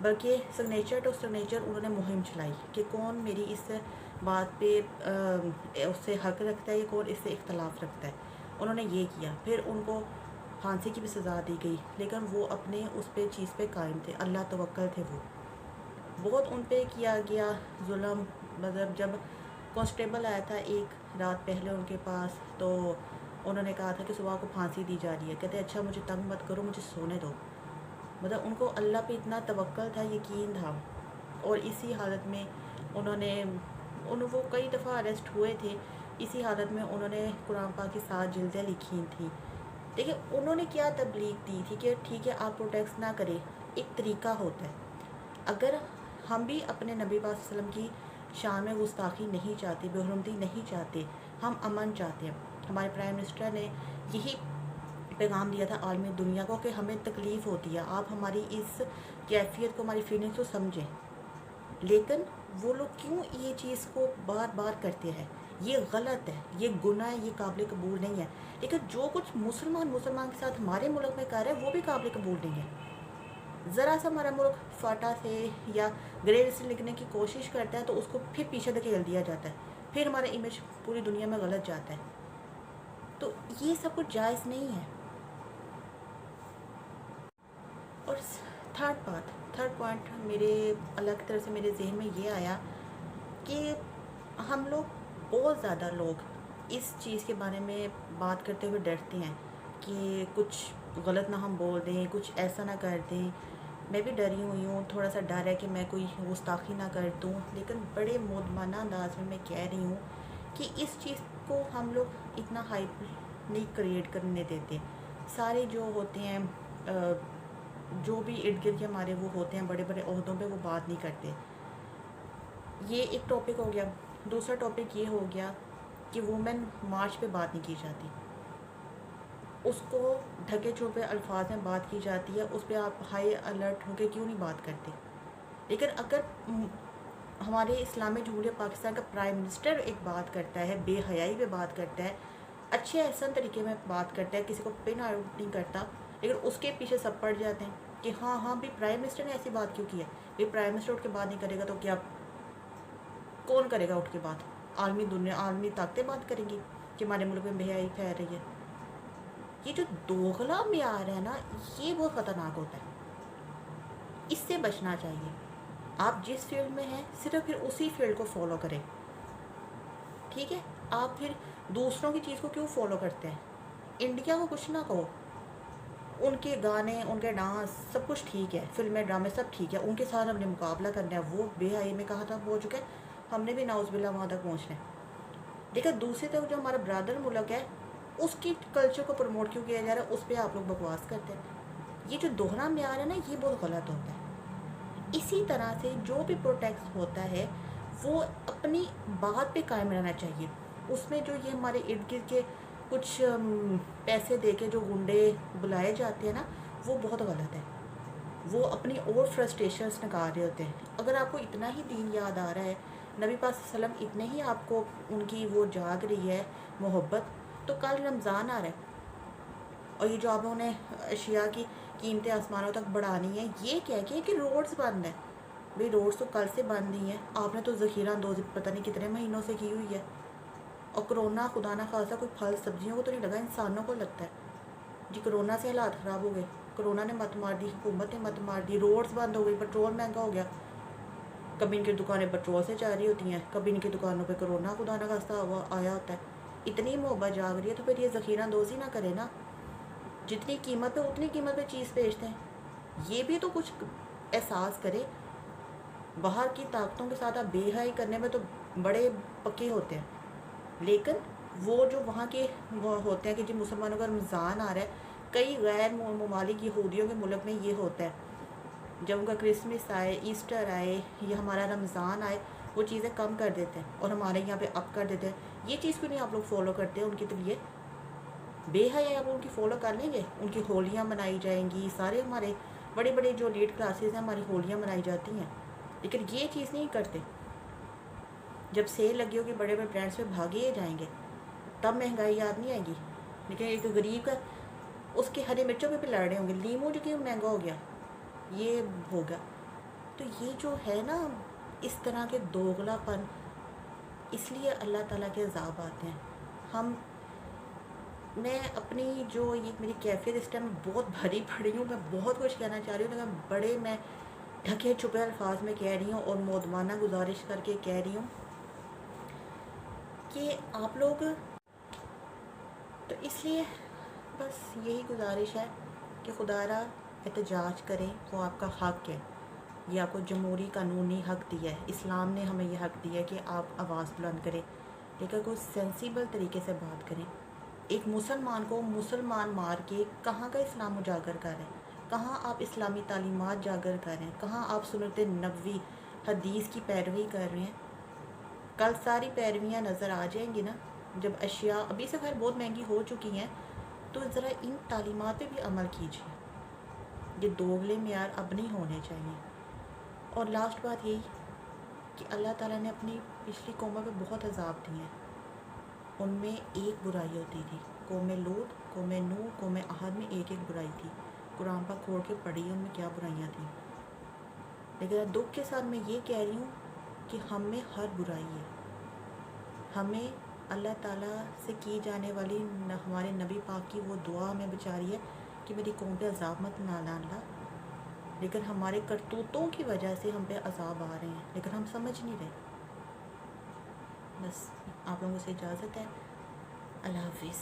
بلکہ signature to signature انہوں نے مہم چلائی کہ کون میری اس بات پہ اس سے حق رکھتا ہے یا کون اس سے اختلاف رکھتا ہے. انہوں نے یہ کیا. پھر ان کو پھانسی کی بھی سزا دی گئی، لیکن وہ اپنے اس پہ چیز پہ قائم تھے، اللہ توکل تھے. وہ بہت ان پہ کیا گیا ظلم. مطلب جب کانسٹیبل آیا تھا ایک رات پہلے ان کے پاس، تو انہوں نے کہا تھا کہ صبح کو پھانسی دی جا رہی ہے. کہتے اچھا مجھے تنگ مت کرو، مجھے سونے دو. مطلب ان کو اللہ پہ اتنا توکل تھا، یقین تھا. اور اسی حالت میں وہ کئی دفعہ اریسٹ ہوئے تھے. اسی حالت میں انہوں نے قرآن پاک کی 7 جلدیں لکھی تھیں. دیکھیں انہوں نے کیا تبلیغ دی تھی کہ ٹھیک ہے آپ پروٹیکٹ نہ کریں، ایک طریقہ ہوتا ہے. اگر ہم بھی اپنے نبی پاک صلی اللہ علیہ وسلم کی شان میں گستاخی نہیں چاہتے، بے حرمتی نہیں چاہتے، ہم امن چاہتے ہیں. ہمارے پرائم منسٹر نے یہی پیغام دیا تھا عالمی دنیا کو کہ ہمیں تکلیف ہوتی ہے، آپ ہماری اس کیفیت کو، ہماری فیلنگس کو سمجھیں. لیکن وہ لوگ کیوں یہ چیز کو بار بار کرتے ہیں؟ یہ غلط ہے، یہ گناہ ہے، یہ قابل قبول نہیں ہے. لیکن جو کچھ مسلمان کے ساتھ ہمارے ملک میں کر رہے ہیں وہ بھی قابل قبول نہیں ہے. ذرا سا ہمارا ملک فاٹا سے یا گرے لسٹ لکھنے کی کوشش کرتا ہے تو اس کو پھر پیچھے دھکیل دیا جاتا ہے، پھر ہمارا امیج پوری دنیا میں غلط جاتا ہے. تو یہ سب کچھ جائز نہیں ہے. اور تھرڈ پوائنٹ میرے اللہ کی طرف سے میرے ذہن میں یہ آیا کہ ہم لوگ بہت زیادہ لوگ اس چیز کے بارے میں بات کرتے ہوئے ڈرتے ہیں کہ کچھ غلط نہ ہم بول دیں، کچھ ایسا نہ کر دیں. میں بھی ڈری ہوئی ہوں، تھوڑا سا ڈر ہے کہ میں کوئی گستاخی نہ کر دوں. لیکن بڑے مودمانہ انداز میں کہہ رہی ہوں کہ اس چیز کو ہم لوگ اتنا ہائپ نہیں کریٹ کرنے دیتے. سارے جو ہوتے ہیں جو بھی ارد گرد کے ہمارے وہ ہوتے ہیں بڑے بڑے عہدوں پہ، وہ بات نہیں کرتے. یہ ایک ٹاپک ہو گیا. دوسرا ٹاپک یہ ہو گیا کہ وومن مارچ پہ بات نہیں کی جاتی، اس کو ڈھکے چھپے الفاظ میں بات کی جاتی ہے. اس پہ آپ ہائی الرٹ ہو کے کیوں نہیں بات کرتے؟ لیکن اگر ہمارے اسلامی جمہوریہ پاکستان کا پرائم منسٹر ایک بات کرتا ہے، بے حیائی پہ بات کرتا ہے، اچھے احسن طریقے میں بات کرتا ہے، کسی کو پن آؤٹ نہیں کرتا، لیکن اس کے پیچھے سب پڑ جاتے ہیں کہ ہاں بھی پرائم منسٹر نے ایسی بات کیوں کی ہے. یہ پرائم منسٹر اٹھ کے بات نہیں کرے گا تو کیا کون کرے گا اٹھ کے بات؟ عالمی طاقتیں بات کریں گی کہ ہمارے ملک میں بے حیائی پھیل رہی ہے. یہ جو دوغلا معیار ہے نا، یہ بہت خطرناک ہوتا ہے. اس سے بچنا چاہیے. آپ جس فیلڈ میں ہیں صرف پھر اسی فیلڈ کو فالو کریں. ٹھیک ہے؟ آپ پھر دوسروں کی چیز کو کیوں فالو کرتے ہیں؟ انڈیا کو کچھ نہ کہو، ان کے گانے، ان کے ڈانس سب کچھ ٹھیک ہے، فلمیں ڈرامے سب ٹھیک ہے، ان کے ساتھ ہم نے مقابلہ کرنا ہے. وہ بے حیائی میں کہا تھا پہنچ چکے، ہم نے بھی نعوذ باللہ وہاں تک پہنچنا ہے. لیکن دوسری طرف جو ہمارا برادر ملک ہے، اس کی کلچر کو پروموٹ کیوں کیا جا رہا ہے؟ اس پہ آپ لوگ بکواس کرتے ہیں. یہ جو دوہرا معیار ہے نا، یہ بہت غلط ہوتا ہے. اسی طرح سے جو بھی پروٹیکٹ ہوتا ہے وہ اپنی بات پہ قائم رہنا چاہیے. اس میں جو یہ ہمارے ارد گرد کے کچھ پیسے دے کے جو گنڈے بلائے جاتے ہیں نا، وہ بہت غلط ہے. وہ اپنی اور فرسٹریشنس نکال رہے ہوتے ہیں. اگر آپ کو اتنا ہی دین یاد آ رہا ہے، نبی پاک صلی اللہ علیہ وسلم اتنے ہی آپ کو ان کی وہ جاگ رہی ہے محبت، تو کل رمضان آ رہا ہے اور یہ جو آپ نے اشیاء کی قیمتیں آسمانوں تک بڑھانی ہیں، یہ کہہ کے کہ روڈز بند ہیں. بھئی روڈز تو کل سے بند نہیں ہیں، آپ نے تو ذخیرہ اندوزی پتہ نہیں کتنے مہینوں سے کی ہوئی ہے. اور کرونا خدا نہ خواستہ کوئی پھل سبزیوں کو تو نہیں لگا، انسانوں کو لگتا ہے. جی کرونا سے حالات خراب ہو گئے، کرونا نے مت مار دی، حکومت نے مت مار دی، روڈز بند ہو گئی، پیٹرول مہنگا ہو گیا. کبھی ان کی دکانیں پیٹرول سے جاری ہوتی ہیں، کبھی ان کی دکانوں پہ کرونا خدا نہ خواستہ آیا ہوتا ہے. اتنی محبت جاگ رہی ہے تو پھر یہ ذخیرہ اندوزی نہ کرے نا. جتنی قیمت پہ اتنی قیمت پہ چیز بیچتے ہیں. یہ بھی تو کچھ احساس کرے. باہر کی طاقتوں کے ساتھ آپ بے حیائی کرنے میں تو بڑے پکے ہوتے ہیں، لیکن وہ جو وہاں کے وہ ہوتے ہیں کہ جی مسلمانوں کا رمضان آ رہا ہے. کئی غیر ممالک یہودیوں کے ملک میں یہ ہوتا ہے، جب ان کا کرسمس آئے، ایسٹر آئے یا ہمارا رمضان آئے، وہ چیزیں کم کر دیتے ہیں اور ہمارے یہاں پہ اپ کر دیتے ہیں. یہ چیز کیوں نہیں آپ لوگ فالو کرتے ہیں ان کی؟ تو یہ بے حیائی آپ ان کی فالو کر لیں گے. ان کی ہولیاں منائی جائیں گی، سارے ہمارے بڑے بڑے جو لیڈ کلاسز ہیں ہماری ہولیاں منائی جاتی ہیں، لیکن یہ چیز نہیں کرتے. جب سیل لگی ہوگی بڑے برانڈس پہ بھاگے جائیں گے، تب مہنگائی یاد نہیں آئے گی. لیکن ایک غریب کا اس کے ہری مرچوں پہ بھی لڑ رہے ہوں گے، لیمو جو کہ مہنگا ہو گیا، یہ ہوگا۔ تو یہ جو ہے نا اس طرح کے دوغلا پن، اس لیے اللہ تعالیٰ کے عذاب آتے ہیں۔ میں اپنی جو یہ میری کیفیت اس ٹائم بہت بھری پڑی ہوں، میں بہت کچھ کہنا چاہ رہی ہوں، لیکن بڑے میں ڈھکے چھپے الفاظ میں کہہ رہی ہوں اور مودمانہ گزارش کر کے کہہ رہی ہوں کہ آپ لوگ، تو اس لیے بس یہی گزارش ہے کہ خدا را احتجاج کریں، وہ آپ کا حق ہے، یہ آپ کو جمہوری قانونی حق دیا ہے، اسلام نے ہمیں یہ حق دیا ہے کہ آپ آواز بلند کریں، لیکن کوئی سینسیبل طریقے سے بات کریں۔ ایک مسلمان کو مسلمان مار کے کہاں کا اسلام اجاگر کر رہے ہیں، کہاں آپ اسلامی تعلیمات جاگر کر رہے ہیں، کہاں آپ سنت نبوی حدیث کی پیروی کر رہے ہیں۔ کل ساری پیرویاں نظر آ جائیں گی نا، جب اشیاء ابھی سے خیر بہت مہنگی ہو چکی ہیں، تو ذرا ان تعلیمات پہ بھی عمل کیجیے، یہ دوگلے معیار اب نہیں ہونے چاہیے۔ اور لاسٹ بات یہی کہ اللہ تعالیٰ نے اپنی پچھلی قوموں پہ بہت عذاب دیے ہیں، ان میں ایک برائی ہوتی تھی، قوم لوط، قوم نوح، قوم عاد میں ایک ایک برائی تھی، قرآن پاک کھول کے پڑھی ان میں کیا برائیاں تھیں۔ لیکن دکھ کے ساتھ میں یہ کہہ رہی ہوں کہ ہم میں ہر برائی ہے، ہمیں اللہ تعالیٰ سے کی جانے والی ہمارے نبی پاک کی وہ دعا ہمیں بچا رہی ہے کہ میری قوم پہ عذاب مت لانا اللہ، لیکن ہمارے کرتوتوں کی وجہ سے ہم پہ عذاب آ رہے ہیں، لیکن ہم سمجھ نہیں رہے۔ بس آپ لوگوں سے اجازت ہے، اللہ حافظ۔